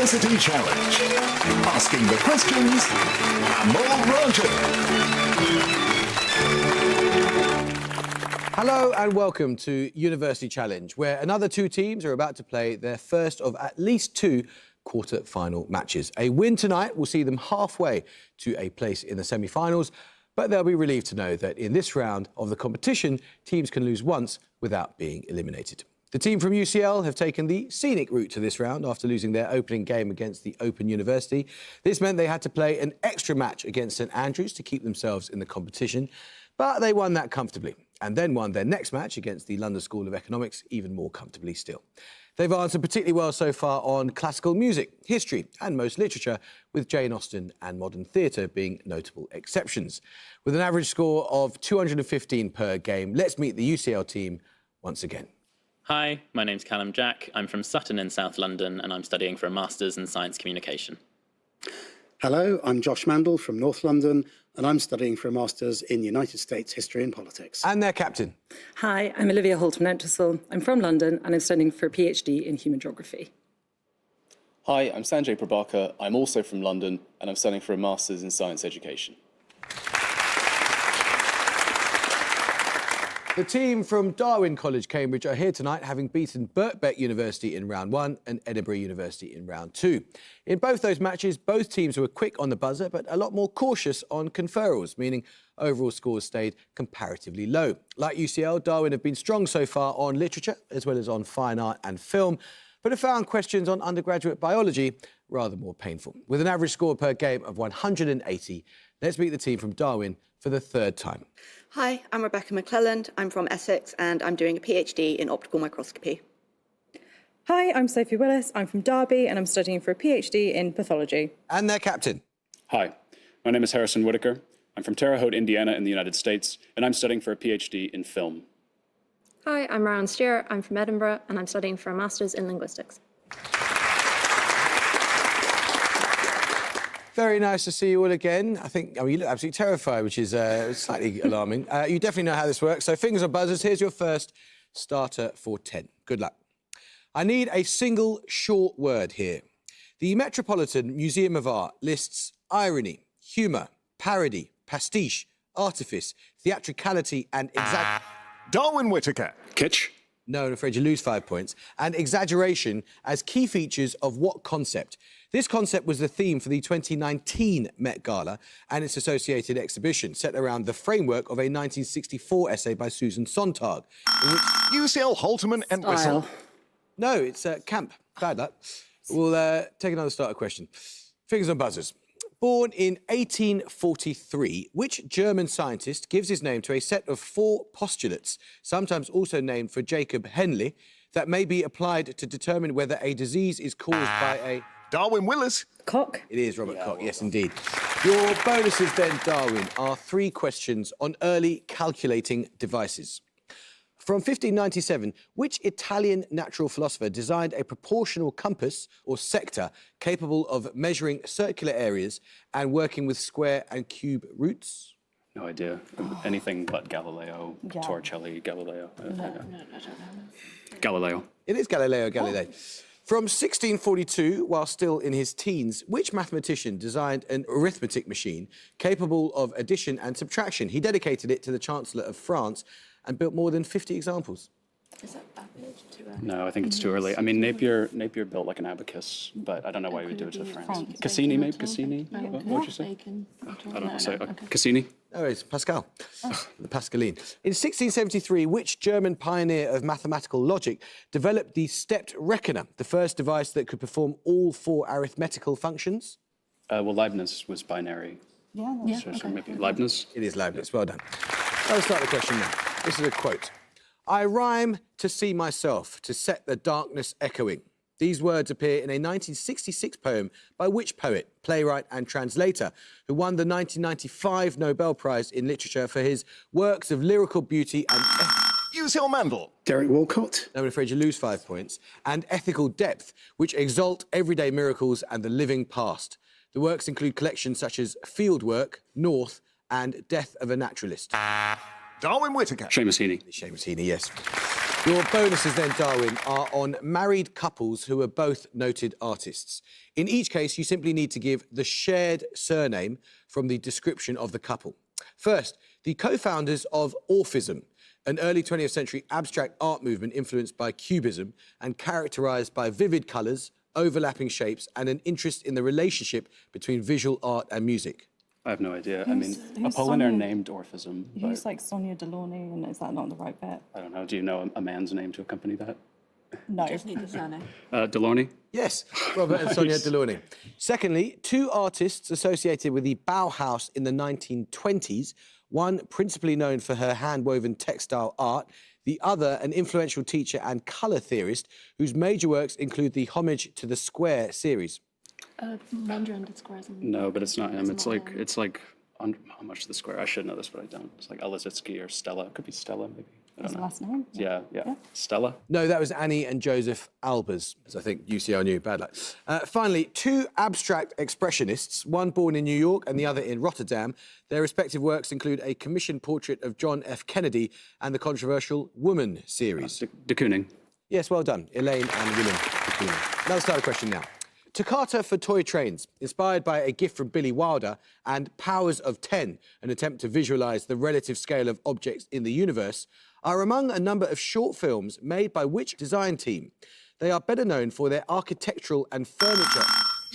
University Challenge. Asking the questions, Amol Rajan. Hello and welcome to University Challenge, where another two teams are about to play their first of at least two quarter-final matches. A win tonight will see them halfway to a place in the semi-finals, but they'll be relieved to know that in this round of the competition, teams can lose once without being eliminated. The team from UCL have taken the scenic route to this round after losing their opening game against the Open University. This meant they had to play an extra match against St Andrews to keep themselves in the competition, but they won that comfortably and then won their next match against the London School of Economics even more comfortably still. They've answered particularly well so far on classical music, history and most literature, with Jane Austen and modern theatre being notable exceptions. With an average score of 215 per game, let's meet the UCL team once again. Hi, my name's Callum Jack. I'm from Sutton in South London and I'm studying for a Masters in Science Communication. Hello, I'm Josh Mandel from North London and I'm studying for a Masters in United States History and Politics. And their captain. Hi, I'm Olivia Holtman-Entwistle. I'm from London and I'm studying for a PhD in Human Geography. Hi, I'm Sanjay Prabhakar. I'm also from London and I'm studying for a Masters in Science Education. The team from Darwin College, Cambridge, are here tonight, having beaten Birkbeck University in round one and Edinburgh University in round two. In both those matches, both teams were quick on the buzzer, but a lot more cautious on conferrals, meaning overall scores stayed comparatively low. Like UCL, Darwin have been strong so far on literature, as well as on fine art and film, but have found questions on undergraduate biology rather more painful. With an average score per game of 180, let's meet the team from Darwin for the third time. Hi, I'm Rebecca McClelland. I'm from Essex and I'm doing a PhD in optical microscopy. Hi, I'm Sophie Willis. I'm from Derby and I'm studying for a PhD in pathology. And their captain. Hi, my name is Harrison Whitaker. I'm from Terre Haute, Indiana in the United States, and I'm studying for a PhD in film. Hi, I'm Rowan Stewart. I'm from Edinburgh and I'm studying for a Masters in Linguistics. Very nice to see you all again. I mean, you look absolutely terrified, which is slightly alarming. You definitely know how this works. So fingers on buzzers. Here's your first starter for 10. Good luck. I need a single short word here. The Metropolitan Museum of Art lists irony, humour, parody, pastiche, artifice, theatricality and Darwin Whitaker. Kitsch? No, I'm afraid you lose 5 points. And exaggeration as key features of what concept? This concept was the theme for the 2019 Met Gala and its associated exhibition, set around the framework of a 1964 essay by Susan Sontag, in which... UCL Holterman and Whistle. No, it's camp. Bad luck. We'll take another starter question. Fingers on buzzers. Born in 1843, which German scientist gives his name to a set of 4 postulates, sometimes also named for Jacob Henle, that may be applied to determine whether a disease is caused by a... Darwin Willis. Koch. It is Robert Koch, yes, indeed. Your bonuses then, Darwin, are 3 questions on early calculating devices. From 1597, which Italian natural philosopher designed a proportional compass or sector capable of measuring circular areas and working with square and cube roots? No idea. Anything but Galileo, Torricelli, Galileo. I don't know. Galileo. It is Galileo Galilei. From 1642, while still in his teens, which mathematician designed an arithmetic machine capable of addition and subtraction? He dedicated it to the Chancellor of France and built more than 50 examples. Is that average too early? No, I think it's too early. I mean, Napier built like an abacus, but I don't know why he would do it to the French. Cassini, maybe? Cassini? What'd you say? I don't know. Say Cassini? No, it's Pascal, the Pascaline. In 1673, which German pioneer of mathematical logic developed the stepped reckoner, the first device that could perform all 4 arithmetical functions? Well, Leibniz was binary. Yeah. So maybe Leibniz? It is Leibniz, well done. I'll start the question now. This is a quote. I rhyme to see myself, to set the darkness echoing. These words appear in a 1966 poem by which poet, playwright and translator, who won the 1995 Nobel Prize in Literature for his works of lyrical beauty and... UCL Mandel. Derek Walcott. No, I'm afraid you lose 5 points. And ethical depth, which exalt everyday miracles and the living past. The works include collections such as Fieldwork, North and Death of a Naturalist. Darwin Whitaker. Seamus Heaney. Seamus Heaney, yes. Your bonuses then, Darwin, are on married couples who are both noted artists. In each case, you simply need to give the shared surname from the description of the couple. First, the co-founders of Orphism, an early 20th century abstract art movement influenced by Cubism and characterised by vivid colours, overlapping shapes and an interest in the relationship between visual art and music. I have no idea. Who's Apollinaire Sonia? named Orphism, Who's but like Sonia Delaunay, and is that not the right bit? I don't know. Do you know a man's name to accompany that? No. Delaunay? Yes, Robert and Sonia Delaunay. Secondly, two artists associated with the Bauhaus in the 1920s, one principally known for her hand-woven textile art, the other an influential teacher and colour theorist whose major works include the Homage to the Square series. Wonder and its squares. No, but it's not him. It's like how much to the square? I should know this, but I don't. It's like Elizitsky or Stella. It could be Stella, maybe. I What's don't the know. last name? Yeah. Stella. No, that was Annie and Joseph Albers, as I think UCL knew. Bad luck. Finally, two abstract expressionists, one born in New York and the other in Rotterdam. Their respective works include a commissioned portrait of John F. Kennedy and the controversial Woman series. De Kooning. Yes, well done. Elaine and Willem de Kooning. Now let's start a question now. Toccata for Toy Trains, inspired by a gift from Billy Wilder, and Powers of 10, an attempt to visualise the relative scale of objects in the universe, are among a number of short films made by which design team? They are better known for their architectural and furniture.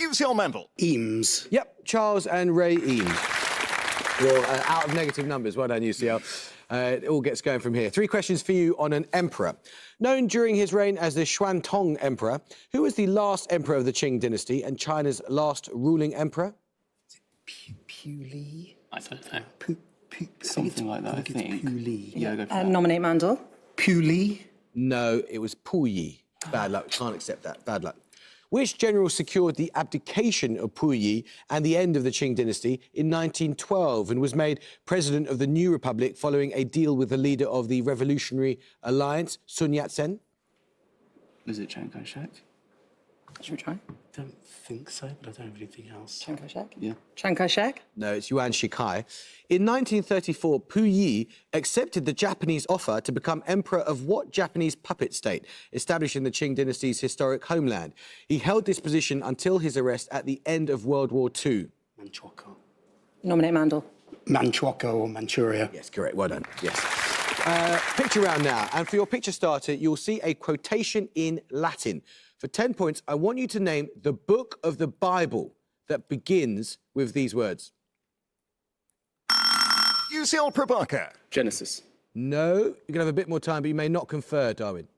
UCL Mandel. Eames. Yep, Charles and Ray Eames. You're out of negative numbers. Well done, UCL. It all gets going from here. 3 questions for you on an emperor. Known during his reign as the Xuantong Emperor, who was the last emperor of the Qing dynasty and China's last ruling emperor? Pu I don't know. Something like that, I think. Pu Li. Yeah, go for that. Nominate Mandel. Pu Li. No, it was Puyi. Bad luck. Can't accept that. Bad luck. Which general secured the abdication of Puyi and the end of the Qing dynasty in 1912 and was made president of the new republic following a deal with the leader of the Revolutionary Alliance, Sun Yat-sen? Is it Chiang Kai-shek? Should we try? Don't think so, but I don't have anything else. Chiang Kai-shek? Yeah. Chiang Kai-shek? No, it's Yuan Shikai. In 1934, Puyi accepted the Japanese offer to become emperor of what Japanese puppet state, establishing the Qing dynasty's historic homeland? He held this position until his arrest at the end of World War II. Manchukuo. Nominate Mandel. Manchukuo or Manchuria. Yes, correct. Well done. Yes. Picture round now. And for your picture starter, you'll see a quotation in Latin. For 10 points, I want you to name the book of the Bible that begins with these words. UCL Prabhakar. Genesis. No, you're going to have a bit more time, but you may not confer, Darwin.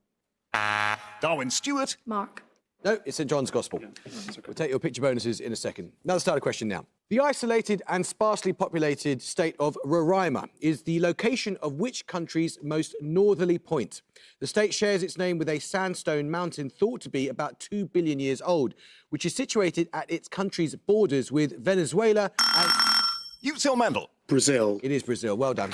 Darwin Stewart. Mark. No, it's St. John's Gospel. We'll take your picture bonuses in a second. Now let's start a question now. The isolated and sparsely populated state of Roraima is the location of which country's most northerly point? The state shares its name with a sandstone mountain thought to be about 2 billion years old, which is situated at its country's borders with Venezuela and... UCL Mandel. Brazil. It is Brazil. Well done.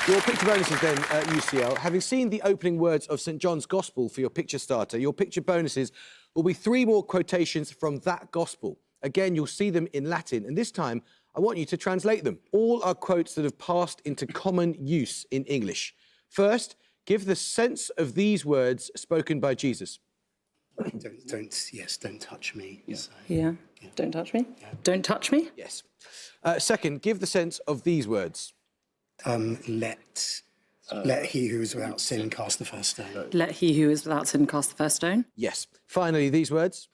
Your picture bonuses then, UCL. Having seen the opening words of St. John's Gospel for your picture starter, your picture bonuses will be 3 more quotations from that Gospel. Again, you'll see them in Latin, and this time I want you to translate them. All are quotes that have passed into common use in English. First, give the sense of these words spoken by Jesus. Don't touch me. So, Yeah. Don't touch me. Don't touch me. Yes. Second, give the sense of these words. let he who is without sin cast the first stone. Let he who is without sin cast the first stone. Yes. Finally, these words.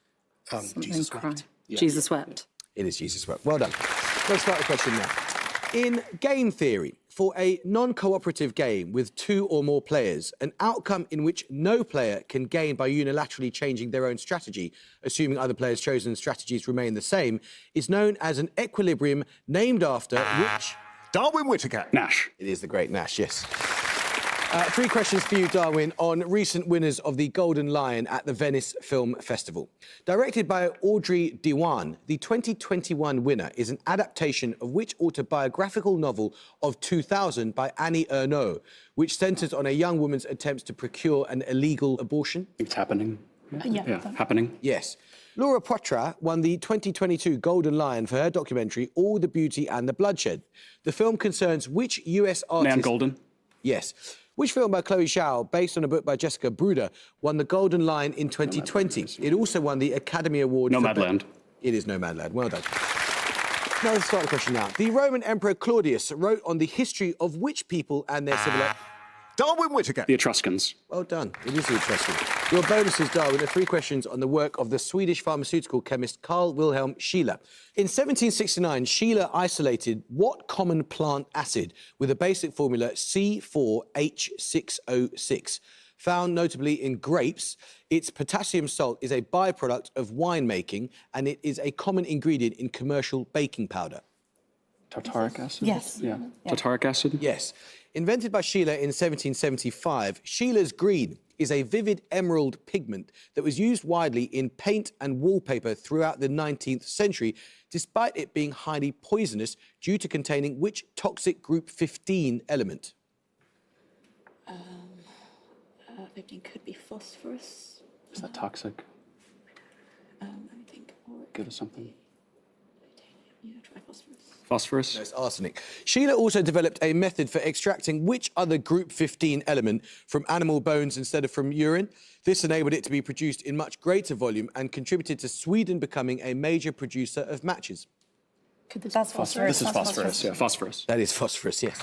Jesus Cry. wept. Jesus wept. It is Jesus' work. Well done. Let's start the question now. In game theory, for a non-cooperative game with 2 or more players, an outcome in which no player can gain by unilaterally changing their own strategy, assuming other players' chosen strategies remain the same, is known as an equilibrium named after which... Darwin Whittaker. Nash. It is the great Nash, yes. 3 questions for you, Darwin, on recent winners of the Golden Lion at the Venice Film Festival. Directed by Audrey Diwan, the 2021 winner is an adaptation of which autobiographical novel of 2000 by Annie Ernaux, which centres on a young woman's attempts to procure an illegal abortion? It's happening. Yeah. Happening. Yes. Laura Poitras won the 2022 Golden Lion for her documentary All the Beauty and the Bloodshed. The film concerns which US artist... Nan Golden. Yes. Which film by Chloe Zhao, based on a book by Jessica Bruder, won the Golden Lion in 2020? It also won the Academy Award for... Nomadland. It is Nomadland. Well done. Now let's start the question now. The Roman Emperor Claudius wrote on the history of which people and their civilization... Darwin Whittaker. The Etruscans. Well done. It is the Etruscans. Your bonuses, Darwin, are 3 questions on the work of the Swedish pharmaceutical chemist Carl Wilhelm Scheele. In 1769, Scheele isolated what common plant acid with a basic formula C4H6O6? Found notably in grapes, its potassium salt is a byproduct of winemaking and it is a common ingredient in commercial baking powder. Tartaric acid? Yes. Yeah. Tartaric acid? Yes. Invented by Scheele in 1775, Scheele's green is a vivid emerald pigment that was used widely in paint and wallpaper throughout the 19th century, despite it being highly poisonous due to containing which toxic group 15 element? 15 could be phosphorus. Is that toxic? Let me think. Or Give us something. yeah, try phosphorus. Phosphorus? No, it's arsenic. Scheele also developed a method for extracting which other group 15 element from animal bones instead of from urine. This enabled it to be produced in much greater volume and contributed to Sweden becoming a major producer of matches. That's phosphorus. This is phosphorus, yeah, phosphorus. That is phosphorus, yes.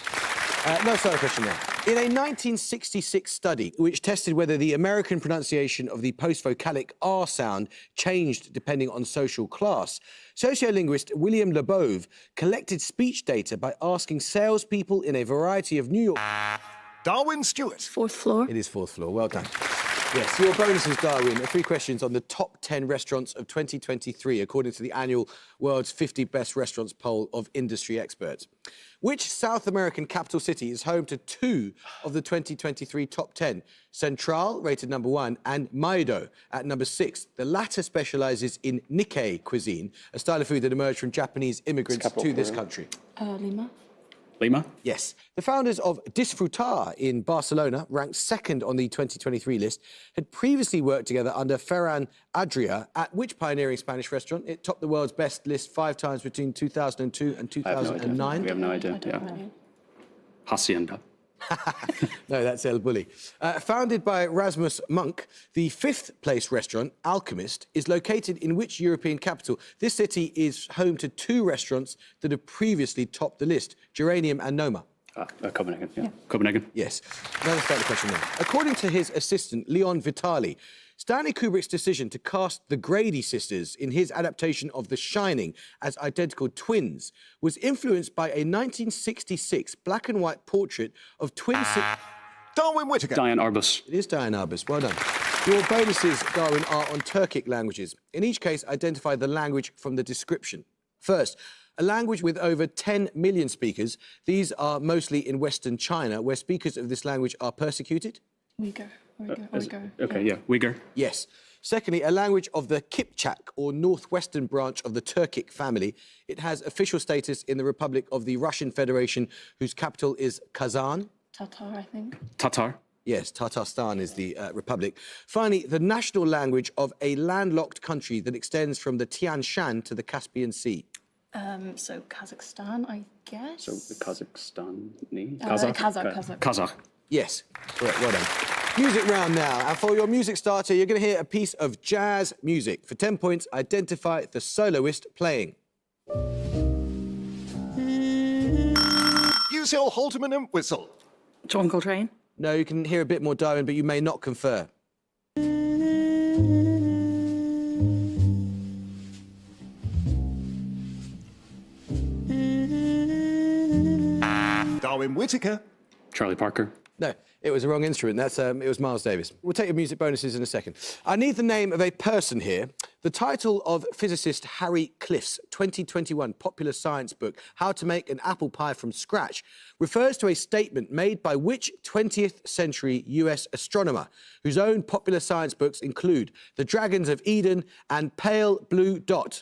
No further question now. In a 1966 study which tested whether the American pronunciation of the post-vocalic R sound changed depending on social class, sociolinguist William Labov collected speech data by asking salespeople in a variety of New York... Darwin Stewart. 4th floor. It is 4th floor, well done. Yes, your bonuses, Darwin, are 3 questions on the top 10 restaurants of 2023, according to the annual World's 50 Best Restaurants poll of industry experts. Which South American capital city is home to 2 of the 2023 top 10? Central, rated number 1, and Maido at number 6. The latter specialises in Nikkei cuisine, a style of food that emerged from Japanese immigrants to this country. Lima. Lima? Yes. The founders of Disfrutar in Barcelona, ranked 2nd on the 2023 list, had previously worked together under Ferran Adrià at which pioneering Spanish restaurant? It topped the world's best list 5 times between 2002 and 2009. We have no idea, yeah. Hacienda. No, that's El Bulli. Founded by Rasmus Munk, the 5th place restaurant, Alchemist, is located in which European capital? This city is home to 2 restaurants that have previously topped the list, Geranium and Noma. Copenhagen, yeah. Copenhagen. Yes. Now let's start the question now. According to his assistant, Leon Vitali, Stanley Kubrick's decision to cast the Grady sisters in his adaptation of The Shining as identical twins was influenced by a 1966 black and white portrait of twin... Darwin Whittaker. Diane Arbus. It is Diane Arbus. Well done. Your bonuses, Darwin, are on Turkic languages. In each case, identify the language from the description. First, a language with over 10 million speakers. These are mostly in Western China, where speakers of this language are persecuted. Uyghur. Okay, yeah, Uyghur. Yes. Secondly, a language of the Kipchak, or northwestern branch of the Turkic family. It has official status in the Republic of the Russian Federation, whose capital is Kazan. Tatar, I think. Tatar. Yes, Tatarstan is the republic. Finally, the national language of a landlocked country that extends from the Tian Shan to the Caspian Sea. So Kazakhstan, I guess. So the Kazakhstani? Kazakh. Yes, correct, well done. Music round now, and for your music starter, you're going to hear a piece of jazz music. For 10 points, identify the soloist playing. UCL Halterman and Whistle. John Coltrane. No, you can hear a bit more, Darwin, but you may not confer. Darwin Whittaker. Charlie Parker. No, it was the wrong instrument. It was Miles Davis. We'll take your music bonuses in a second. I need the name of a person here. The title of physicist Harry Cliff's 2021 popular science book, How to Make an Apple Pie from Scratch, refers to a statement made by which 20th century US astronomer, whose own popular science books include The Dragons of Eden and Pale Blue Dot.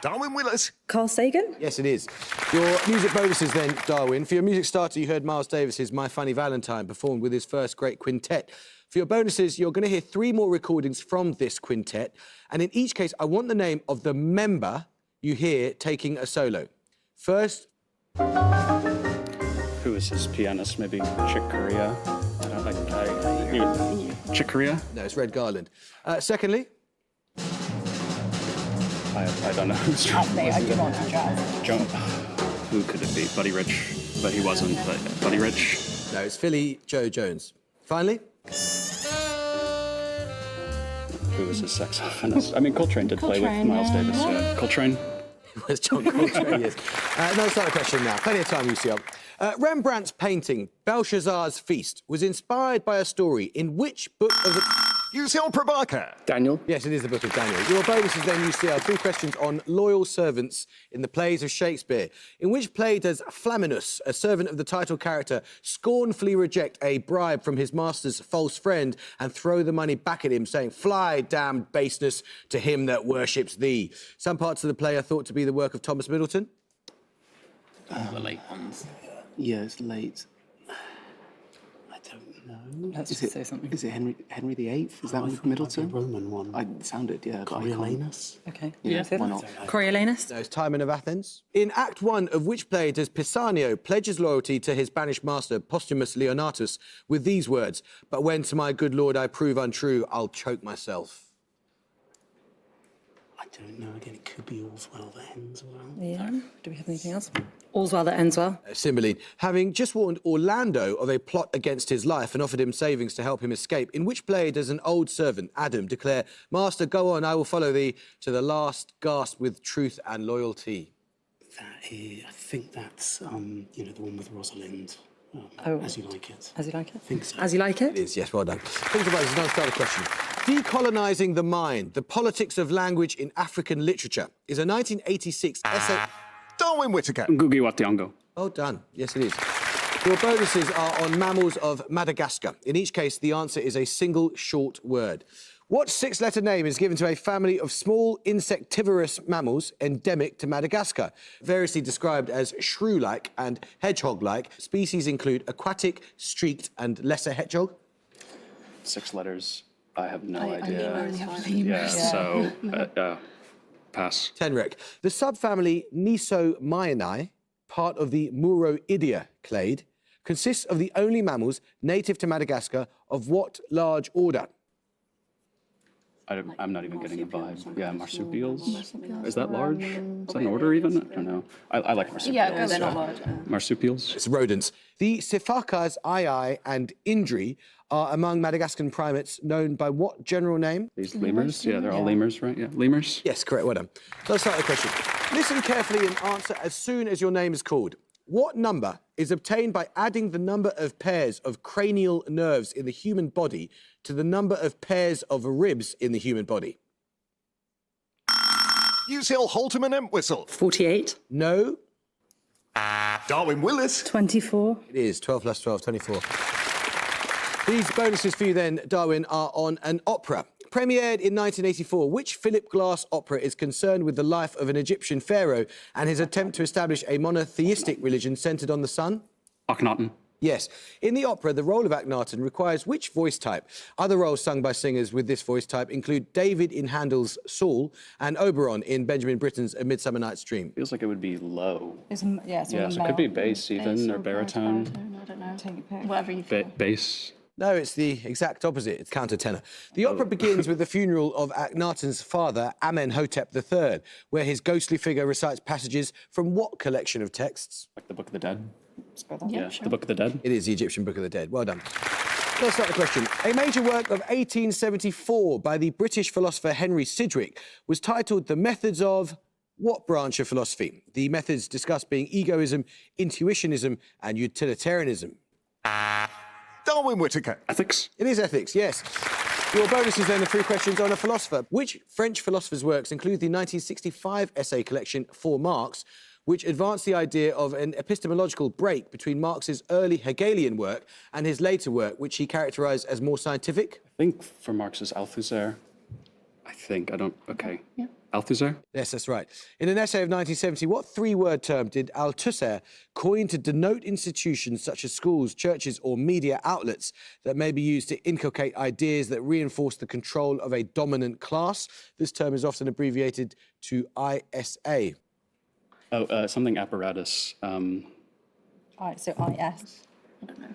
Darwin Willis. Carl Sagan. Yes, it is. Your music bonuses then, Darwin. For your music starter, you heard Miles Davis's My Funny Valentine performed with his first great quintet. For your bonuses, you're going to hear 3 more recordings from this quintet. And in each case, I want the name of the member you hear taking a solo. First... Who is his pianist? Maybe Chick Corea? Chicoria? No, it's Red Garland. Secondly, I don't know who's John. I do not know jazz. John. Who could it be? Buddy Rich. But he wasn't. But Buddy Rich. no, it's Philly Joe Jones. Finally, Who was his saxophonist? I mean, Coltrane did play with Coltrane, Miles yeah. Davis. Yeah. Coltrane. it was John Coltrane, yes. No, it's not a question now. Plenty of time, UCL. Rembrandt's painting, Belshazzar's Feast, was inspired by a story in which book of the... UCL Prabhakar. Daniel? Yes, it is the Book of Daniel. Your bonus is then UCL. 3 questions on loyal servants in the plays of Shakespeare. In which play does Flaminus, a servant of the title character, scornfully reject a bribe from his master's false friend and throw the money back at him, saying, "Fly, damned baseness, to him that worships thee"? Some parts of the play are thought to be the work of Thomas Middleton. The late ones. Yeah, it's late. I don't know. Let's just say something. Is it Henry VIII? Is that with Middleton? The Roman one. I sounded, yeah. Coriolanus? Okay. Yeah, Say why that. not? Coriolanus. No, it's Timon of Athens. In Act 1 of which play does Pisanio pledge his loyalty to his banished master, Posthumus Leonatus, with these words, "But when to my good lord I prove untrue, I'll choke myself"? I don't know. Again, it could be All's Well That Ends Well. Yeah. Do we have anything else? All's well that ends well. Cymbeline, having just warned Orlando of a plot against his life and offered him savings to help him escape, in which play does an old servant, Adam, declare, "Master, go on, I will follow thee to the last gasp with truth and loyalty"? That is, I think that's, the one with Rosalind. Oh. As You Like It. As you like it? I think so. As you like It it? is, yes, well done. Think about it, it's a non-starter question. Decolonising the Mind, the Politics of Language in African Literature is a 1986 essay... Darwin Whittaker. Ngugi wa Thiong'o. Well done. Yes, it is. Your bonuses are on mammals of Madagascar. In each case, the answer is a single short word. What 6-letter name is given to a family of small insectivorous mammals endemic to Madagascar? Variously described as shrew-like and hedgehog-like, species include aquatic, streaked and lesser hedgehog. 6 letters. I have no I idea. only have Yeah, so pass. Tenrec. The subfamily Nisomyinae, part of the Muroidea clade, consists of the only mammals native to Madagascar of what large order? I'm not even getting a vibe. Yeah, marsupials. Is that large? Is that an order even? I don't know. I like marsupials. Yeah, they're not large. Marsupials. It's rodents. The Siphakas ii and Indri are among Madagascan primates known by what general name? These lemurs. Yeah, they're all lemurs, right? Yeah, lemurs. Yes, correct, well done. Let's start the question. Listen carefully and answer as soon as your name is called. What number is obtained by adding the number of pairs of cranial nerves in the human body to the number of pairs of ribs in the human body? UCL Halterman and Entwistle. 48. No, Darwin Willis. 24. it is 12 plus 12, 24. These bonuses for you then, Darwin, are on an opera. Premiered in 1984, which Philip Glass opera is concerned with the life of an Egyptian pharaoh and his attempt to establish a monotheistic religion centred on the sun? Akhenaten. Yes. In the opera, the role of Akhenaten requires which voice type? Other roles sung by singers with this voice type include David in Handel's Saul and Oberon in Benjamin Britten's A Midsummer Night's Dream. Feels like it would be low. It's Yeah, so it could be bass even, or baritone. I don't know. Take your pick. Whatever you feel. Bass. No, it's the exact opposite. It's countertenor. The opera begins with the funeral of Akhenaten's father, Amenhotep III, where his ghostly figure recites passages from what collection of texts? Like the Book of the Dead. Yeah, The Book of the Dead. It is the Egyptian Book of the Dead. Well done. Let's start the question. A major work of 1874 by the British philosopher Henry Sidgwick was titled The Methods of what branch of philosophy? The methods discussed being egoism, intuitionism and utilitarianism. Darwin Whittaker. Ethics. It is ethics, yes. Your bonus is then the 3 questions on a philosopher. Which French philosopher's works include the 1965 essay collection 4 Marx, which advanced the idea of an epistemological break between Marx's early Hegelian work and his later work, which he characterised as more scientific? I think for Marx's Althusser. Okay. Yeah. Althusser? Yes, that's right. In an essay of 1970, what 3-word term did Althusser coin to denote institutions such as schools, churches or media outlets that may be used to inculcate ideas that reinforce the control of a dominant class? This term is often abbreviated to ISA. Something apparatus. All right, so IS.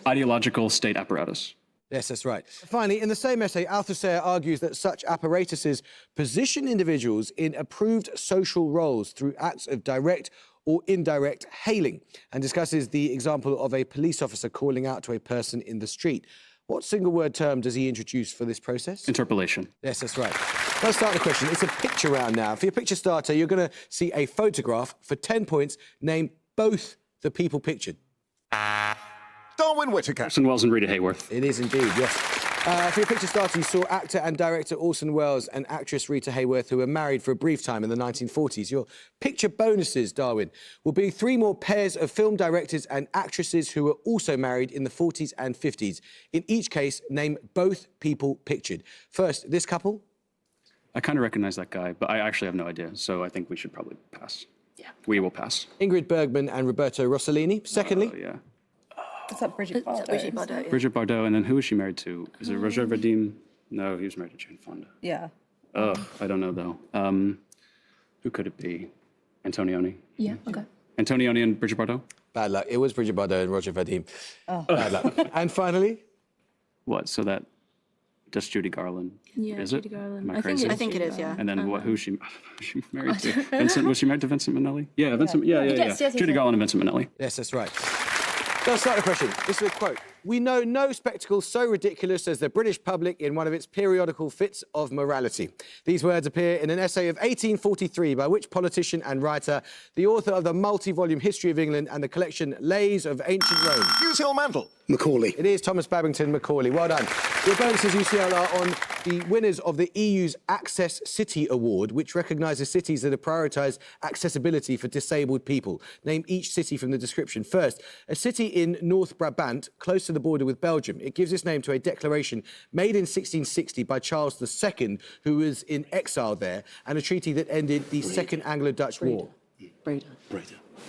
Ideological state apparatus. Yes, that's right. Finally, in the same essay, Althusser argues that such apparatuses position individuals in approved social roles through acts of direct or indirect hailing, and discusses the example of a police officer calling out to a person in the street. What single-word term does he introduce for this process? Interpolation. Yes, that's right. Let's start the question. It's a picture round now. For your picture starter, you're going to see a photograph. For 10 points, name both the people pictured. Darwin Whittaker. Orson Welles and Rita Hayworth. It is indeed, yes. For your picture starter, you saw actor and director Orson Welles and actress Rita Hayworth, who were married for a brief time in the 1940s. Your picture bonuses, Darwin, will be 3 more pairs of film directors and actresses who were also married in the 40s and 50s. In each case, name both people pictured. First, this couple. I kind of recognize that guy, but I actually have no idea, so I think we should probably pass. Yeah. We will pass. Ingrid Bergman and Roberto Rossellini. Secondly. Oh, yeah. Is that Bridget Bardot? Bridget Bardot, and then who was she married to? Is it Roger Vadim? No, he was married to Jane Fonda. Yeah. Oh, I don't know, though. Who could it be? Antonioni? Yeah, okay. Antonioni and Bridget Bardot? Bad luck. It was Bridget Bardot and Roger Vadim. Oh. Bad luck. And finally. What, so that... Just Judy Garland? Yeah, is Judy it? Garland. Am I crazy? I think it is, yeah. And then what? Who's she married to? Vincent? Was she married to Vincent Minnelli? Yeah, Vincent. Yeah. Yes, Judy Garland and Vincent Minnelli. Yes, that's right. Let's start the question. This is a quote. We know no spectacle so ridiculous as the British public in one of its periodical fits of morality. These words appear in an essay of 1843 by which politician and writer, the author of the multi-volume History of England and the collection Lays of Ancient Rome? UCL Mantle. Macaulay. It is Thomas Babington Macaulay. Well done. Your bonuses, UCL, are on the winners of the EU's Access City Award, which recognises cities that have prioritised accessibility for disabled people. Name each city from the description. First, a city in North Brabant, close to the border with Belgium. It gives its name to a declaration made in 1660 by Charles II, who was in exile there, and a treaty that ended the Second Anglo-Dutch War.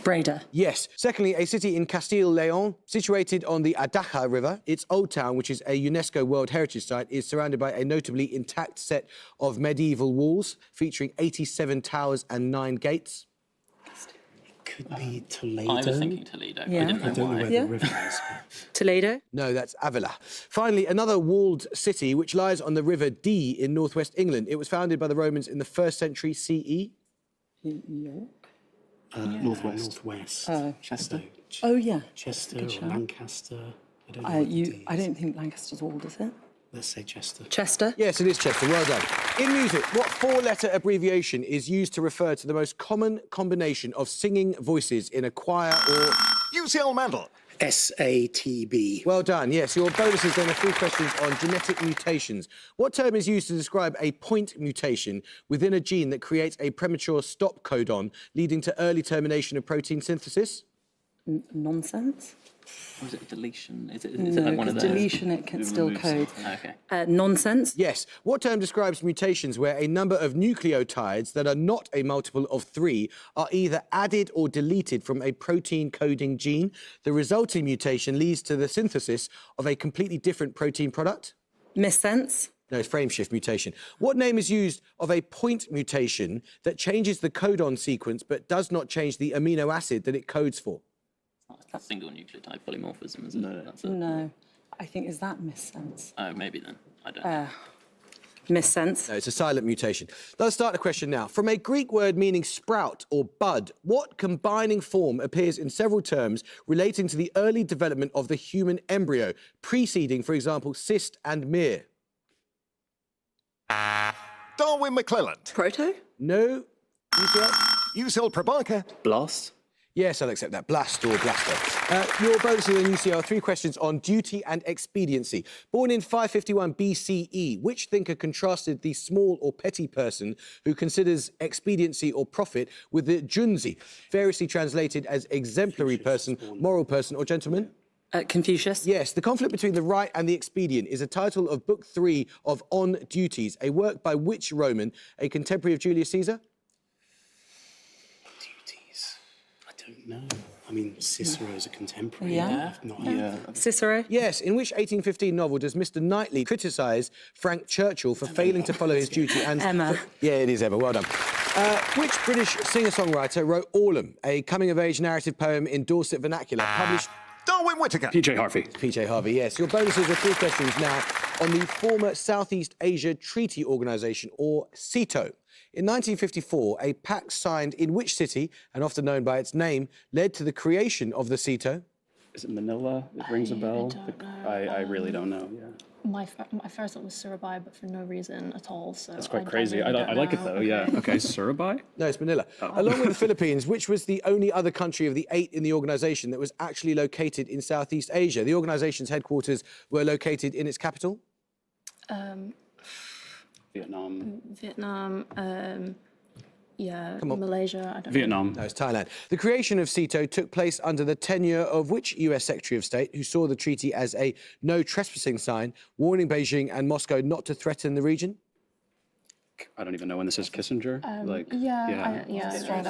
Breda. Yes. Secondly, a city in Castile-Leon, situated on the Adaja River. Its Old Town, which is a UNESCO World Heritage Site, is surrounded by a notably intact set of medieval walls, featuring 87 towers and 9 gates. Could be Toledo. I was thinking Toledo. Yeah. I didn't know I don't know why. where the river is. Toledo. No, that's Avila. Finally, another walled city which lies on the River Dee in northwest England. It was founded by the Romans in the 1st century CE. York. Northwest. Chester. Oh, yeah. Chester or Lancaster. I don't know. I don't think Lancaster's walled, is it? Let's say Chester. Chester. Yes, it is Chester. Well done. In music, what 4-letter abbreviation is used to refer to the most common combination of singing voices in a choir or... UCL Mantle. SATB. Well done. Yes, your bonuses then are 3 questions on genetic mutations. What term is used to describe a point mutation within a gene that creates a premature stop codon, leading to early termination of protein synthesis? Nonsense. Or is it deletion? Is it No, like one of because those? deletion it can still code. Okay. Nonsense. Yes. What term describes mutations where a number of nucleotides that are not a multiple of 3 are either added or deleted from a protein-coding gene? The resulting mutation leads to the synthesis of a completely different protein product? Missense. No, it's frame shift mutation. What name is used of a point mutation that changes the codon sequence but does not change the amino acid that it codes for? That's single nucleotide polymorphism, isn't it? That's it. No. I think, is that missense? Oh, maybe then. I don't know. Missense. No, it's a silent mutation. Let's start the question now. From a Greek word meaning sprout or bud, what combining form appears in several terms relating to the early development of the human embryo, preceding, for example, cyst and mere? Darwin McClelland. Proto. No. UCL? UCL Prabhakar. Blast. Yes, I'll accept that. Blast or blaster. Your bonuses in UCL, 3 questions on duty and expediency. Born in 551 BCE, which thinker contrasted the small or petty person who considers expediency or profit with the junzi, variously translated as exemplary person, moral person, or gentleman? Confucius. Yes, The Conflict Between the Right and the Expedient is a title of Book 3 of On Duties, a work by which Roman, a contemporary of Julius Caesar? Duties. I don't know. I mean, Cicero's a contemporary. Yeah. Cicero? Yes. In which 1815 novel does Mr. Knightley criticise Frank Churchill for failing to follow his duty and... Emma. Yeah, it is Emma. Well done. Which British singer-songwriter wrote Orlam, a coming-of-age narrative poem in Dorset vernacular, published... Darwin Whittaker. PJ Harvey. PJ Harvey, yes. Your bonuses are 3 questions now on the former Southeast Asia Treaty Organisation, or SEATO. In 1954, a pact signed in which city, and often known by its name, led to the creation of the SEATO? Is it Manila? It rings a bell. I really don't know. Yeah. My first thought was Surabaya, but for no reason at all. So That's quite crazy. I like it though. Yeah. Okay, Surabaya. No, it's Manila. Along with the Philippines, which was the only other country of the 8 in the organisation that was actually located in Southeast Asia. The organisation's headquarters were located in its capital? Vietnam. Malaysia. I don't know. Vietnam. No, it's Thailand. The creation of SEATO took place under the tenure of which US Secretary of State, who saw the treaty as a no trespassing sign, warning Beijing and Moscow not to threaten the region? I don't even know when this is. Kissinger? Yeah.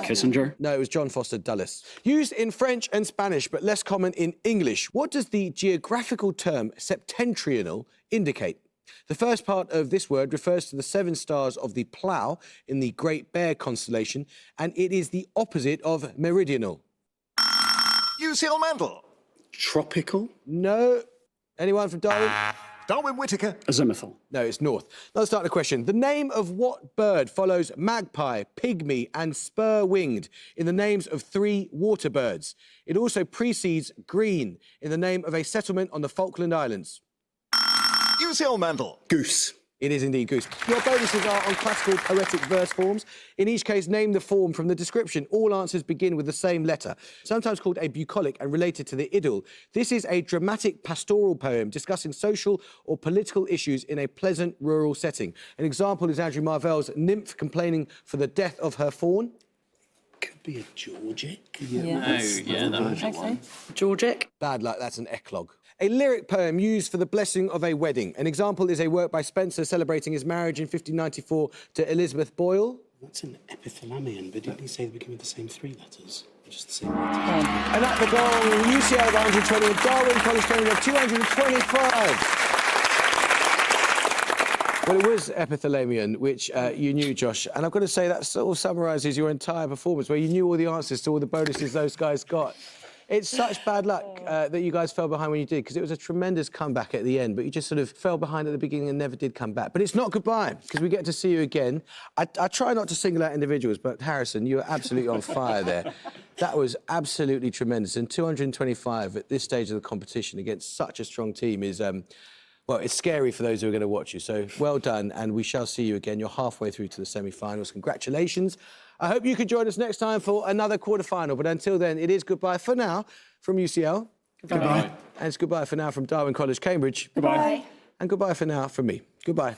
Kissinger? No, it was John Foster Dulles. Used in French and Spanish, but less common in English. What does the geographical term septentrional indicate? The first part of this word refers to the 7 stars of the Plough in the Great Bear constellation, and it is the opposite of meridional. UCL Mandel. Tropical? No. Anyone from Darwin? Darwin Whittaker. Azimuthal. No, it's north. Let's start the question. The name of what bird follows magpie, pygmy, and spur-winged in the names of 3 water birds? It also precedes green in the name of a settlement on the Falkland Islands. UCL Mandel. Goose. It is indeed goose. Your bonuses are on classical poetic verse forms. In each case, name the form from the description. All answers begin with the same letter, sometimes called a bucolic and related to the idyll. This is a dramatic pastoral poem discussing social or political issues in a pleasant rural setting. An example is Andrew Marvell's Nymph complaining for the death of her fawn. Could be a Georgic. Georgic. Bad luck, that's an eclogue. A lyric poem used for the blessing of a wedding. An example is a work by Spenser celebrating his marriage in 1594 to Elizabeth Boyle. That's an epithalamion, but didn't he say they begin with the same 3 letters? Just the same letters. And at the goal, UCL of 120 and Darwin College Cambridge of 225. Well, it was epithalamion, which you knew, Josh. And I've got to say that sort of summarises your entire performance, where you knew all the answers to all the bonuses those guys got. It's such bad luck that you guys fell behind when you did, because it was a tremendous comeback at the end, but you just sort of fell behind at the beginning and never did come back. But it's not goodbye, because we get to see you again. I try not to single out individuals, but Harrison, you were absolutely on fire there. That was absolutely tremendous. And 225 at this stage of the competition against such a strong team is... well, it's scary for those who are going to watch you. So well done, and we shall see you again. You're halfway through to the semi-finals. Congratulations. I hope you can join us next time for another quarter-final. But until then, it is goodbye for now from UCL. Goodbye. And it's goodbye for now from Darwin College, Cambridge. Goodbye. And goodbye for now from me. Goodbye.